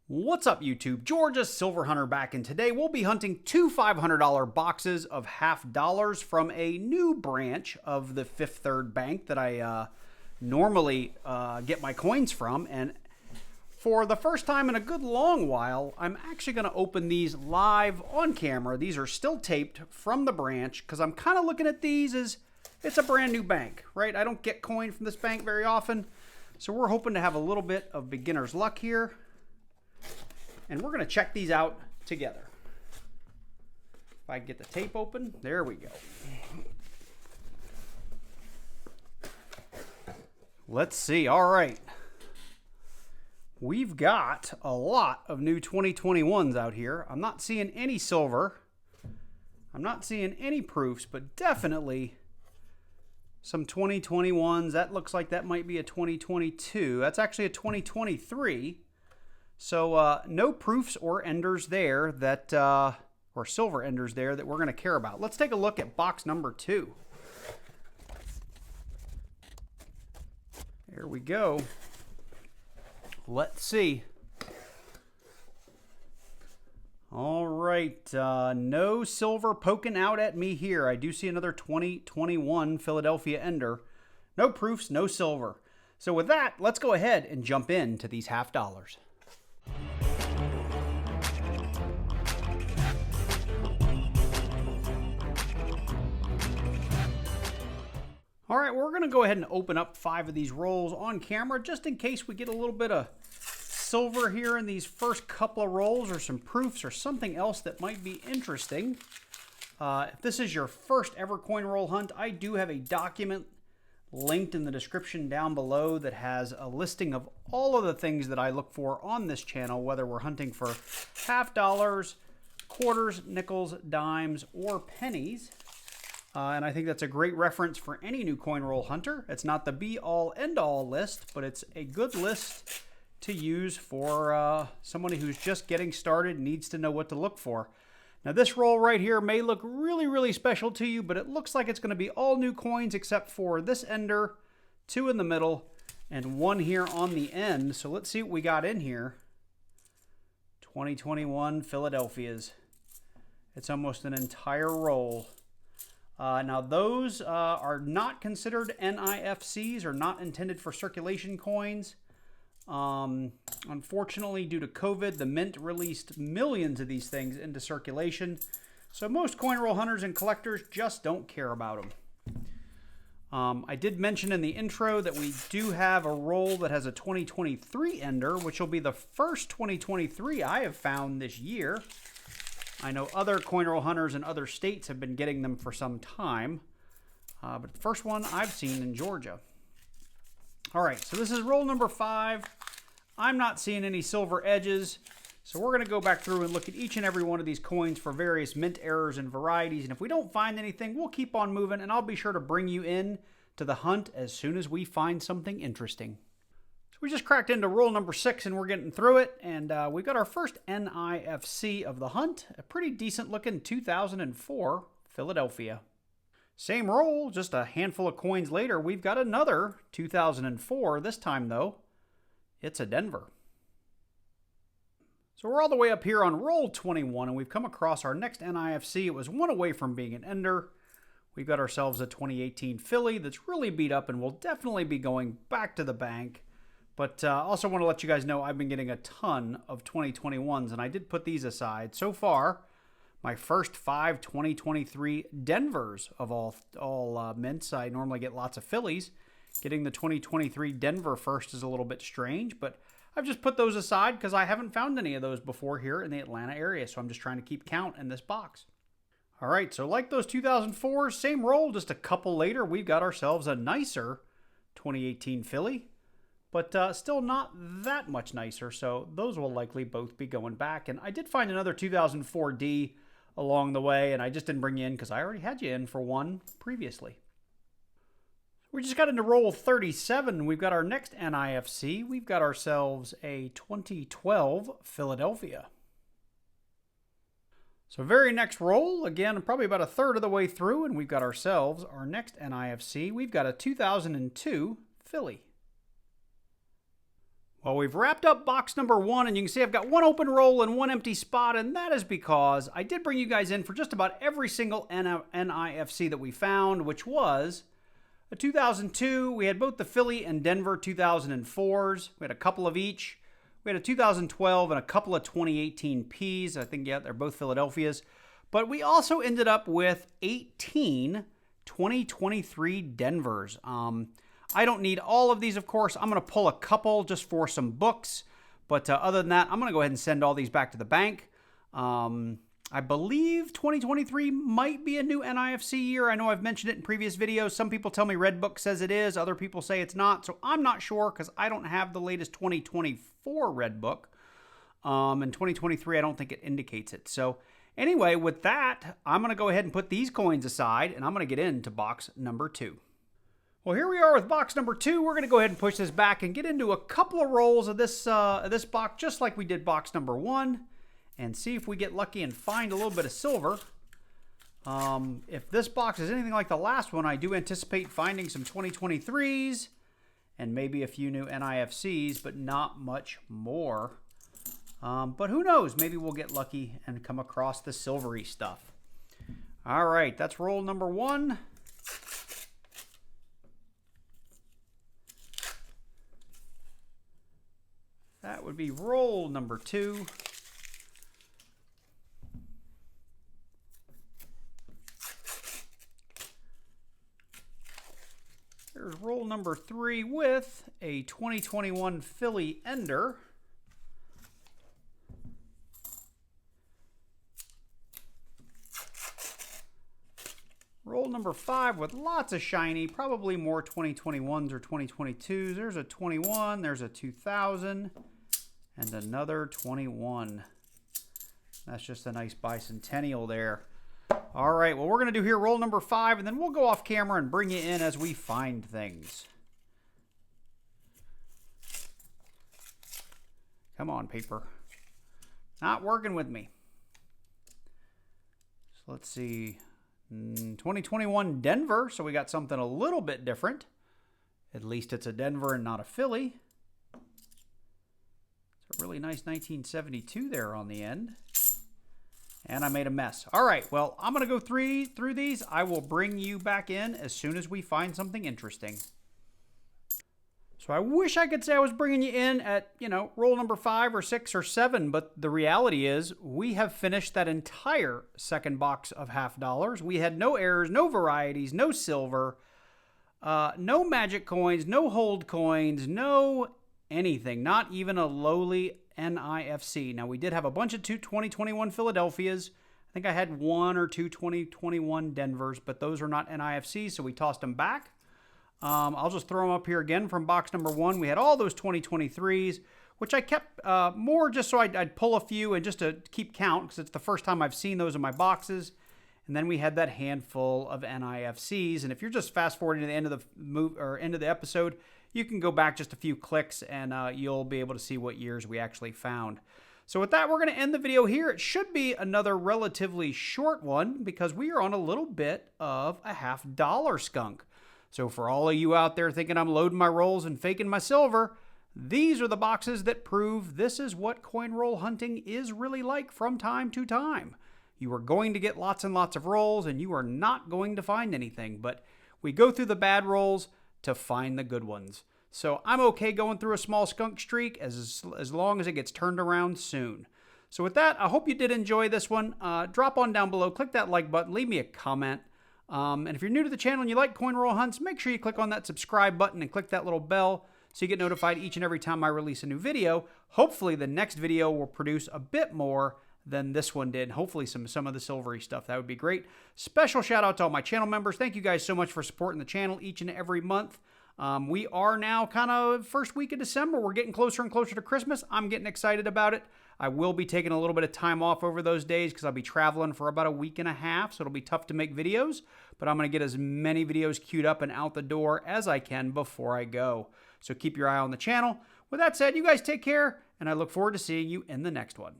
What's up YouTube? Georgia Silver Hunter back, and today we'll be hunting two $500 boxes of $half from a new branch of the Fifth Third Bank that I normally get my coins from. And for the first time in a good long while, I'm actually going to open these live on camera. These are still taped from the branch because I'm kind of looking at these as it's a brand new bank, right? I don't get coin from this bank very often, so we're hoping to have a little bit of beginner's luck here. And we're going to check these out together. If I can get the tape open, there we go. Let's see. All right. We've got a lot of new 2021s out here. I'm not seeing any silver. I'm not seeing any proofs, but definitely some 2021s. That looks like that might be a 2022. That's actually a 2023. So no proofs or enders there that, or silver enders there that we're going to care about. Let's take a look at box number 2. There we go. Let's see. All right, no silver poking out at me here. I do see another 2021 Philadelphia ender. No proofs, no silver. So with that, let's go ahead and jump into these $half. All right, we're going to go ahead and open up 5 of these rolls on camera just in case we get a little bit of silver here in these first couple of rolls, or some proofs or something else that might be interesting. If this is your first ever coin roll hunt, I do have a document linked in the description down below that has a listing of all of the things that I look for on this channel, whether we're hunting for $half, quarters, nickels, dimes, or pennies. And I think that's a great reference for any new coin roll hunter. It's not the be-all, end-all list, but it's a good list to use for somebody who's just getting started and needs to know what to look for. Now this roll right here may look really, really special to you, but it looks like it's going to be all new coins except for this ender, 2 in the middle, and 1 here on the end. So let's see what we got in here. 2021 Philadelphia's. It's almost an entire roll. Now those are not considered NIFCs, or not intended for circulation coins. Unfortunately, due to COVID, the Mint released millions of these things into circulation, so most coin roll hunters and collectors just don't care about them. I did mention in the intro that we do have a roll that has a 2023 ender, which will be the first 2023 I have found this year. I know other coin roll hunters in other states have been getting them for some time, but the first one I've seen in Georgia. All right, so this is roll number 5. I'm not seeing any silver edges, so we're going to go back through and look at each and every one of these coins for various mint errors and varieties, and if we don't find anything, we'll keep on moving, and I'll be sure to bring you in to the hunt as soon as we find something interesting. So we just cracked into roll number 6, and we're getting through it, and we got our first NIFC of the hunt, a pretty decent looking 2004 Philadelphia. Same roll, just a handful of coins later, we've got another 2004. This time, though, it's a Denver. So we're all the way up here on roll 21, and we've come across our next NIFC. It was 1 away from being an ender. We've got ourselves a 2018 Philly that's really beat up and will definitely be going back to the bank. But also want to let you guys know I've been getting a ton of 2021s, and I did put these aside. So far, my first 5 2023 Denvers of all mints. I normally get lots of Phillies. Getting the 2023 Denver first is a little bit strange, but I've just put those aside because I haven't found any of those before here in the Atlanta area, so I'm just trying to keep count in this box. All right, so like those 2004s, same roll, just a couple later, we've got ourselves a nicer 2018 Philly, but still not that much nicer, so those will likely both be going back. And I did find another 2004D along the way, and I just didn't bring you in because I already had you in for one previously. We just got into roll 37. We've got our next NIFC. We've got ourselves a 2012 Philadelphia. So very next roll, again, probably about a third of the way through, and we've got ourselves our next NIFC. We've got a 2002 Philly. Well, we've wrapped up box number 1, and you can see I've got 1 open roll and 1 empty spot, and that is because I did bring you guys in for just about every single NIFC that we found, which was a 2002. We had both the Philly and Denver 2004s. We had a couple of each. We had a 2012 and a couple of 2018 Ps. I think, yeah, they're both Philadelphias. But we also ended up with 18 2023 Denvers. I don't need all of these, of course. I'm going to pull a couple just for some books. But other than that, I'm going to go ahead and send all these back to the bank. I believe 2023 might be a new NIFC year. I know I've mentioned it in previous videos. Some people tell me Redbook says it is. Other people say it's not. So I'm not sure because I don't have the latest 2024 Redbook. And 2023, I don't think it indicates it. So anyway, with that, I'm going to go ahead and put these coins aside, and I'm going to get into box number 2. Well, here we are with box number 2. We're going to go ahead and push this back and get into a couple of rolls of this box, just like we did box number 1, and see if we get lucky and find a little bit of silver. If this box is anything like the last one, I do anticipate finding some 2023s and maybe a few new NIFCs, but not much more. But who knows? Maybe we'll get lucky and come across the silvery stuff. All right, that's roll number 1. That would be roll number 2. There's roll number 3 with a 2021 Philly Ender. Roll number 5 with lots of shiny, probably more 2021s or 2022s. There's a 21, there's a 2000. And another 21. That's just a nice bicentennial there. All right, well, we're going to do here roll number 5, and then we'll go off camera and bring you in as we find things. Come on, paper. Not working with me. So let's see. 2021 Denver, so we got something a little bit different. At least it's a Denver and not a Philly. A really nice 1972 there on the end. And I made a mess. All right, well, I'm going to go through these. I will bring you back in as soon as we find something interesting. So I wish I could say I was bringing you in at, roll number 5 or 6 or 7, but the reality is we have finished that entire second box of $50. We had no errors, no varieties, no silver, no magic coins, no hold coins, no anything, not even a lowly NIFC. Now, we did have a bunch of 2021 Philadelphias. I think I had 1 or 2 2021 Denvers, but those are not NIFCs, so we tossed them back. I'll just throw them up here again from box number 1. We had all those 2023s, which I kept more just so I'd pull a few and just to keep count, because it's the first time I've seen those in my boxes. And then we had that handful of NIFCs. And if you're just fast forwarding to the end of the end of the episode, you can go back just a few clicks and you'll be able to see what years we actually found. So with that, we're going to end the video here. It should be another relatively short one because we are on a little bit of a $50 skunk. So for all of you out there thinking I'm loading my rolls and faking my silver, these are the boxes that prove this is what coin roll hunting is really like from time to time. You are going to get lots and lots of rolls, and you are not going to find anything. But we go through the bad rolls to find the good ones. So I'm okay going through a small skunk streak as long as it gets turned around soon. So with that, I hope you did enjoy this one. Drop on down below, click that like button, leave me a comment. And if you're new to the channel and you like coin roll hunts, make sure you click on that subscribe button and click that little bell so you get notified each and every time I release a new video. Hopefully the next video will produce a bit more than this one did. Hopefully some of the silvery stuff. That would be great. Special shout out to all my channel members. Thank you guys so much for supporting the channel each and every month. We are now kind of first week of December. We're getting closer and closer to Christmas. I'm getting excited about it. I will be taking a little bit of time off over those days because I'll be traveling for about a week and a half, so it'll be tough to make videos, but I'm going to get as many videos queued up and out the door as I can before I go. So keep your eye on the channel. With that said, you guys take care, and I look forward to seeing you in the next one.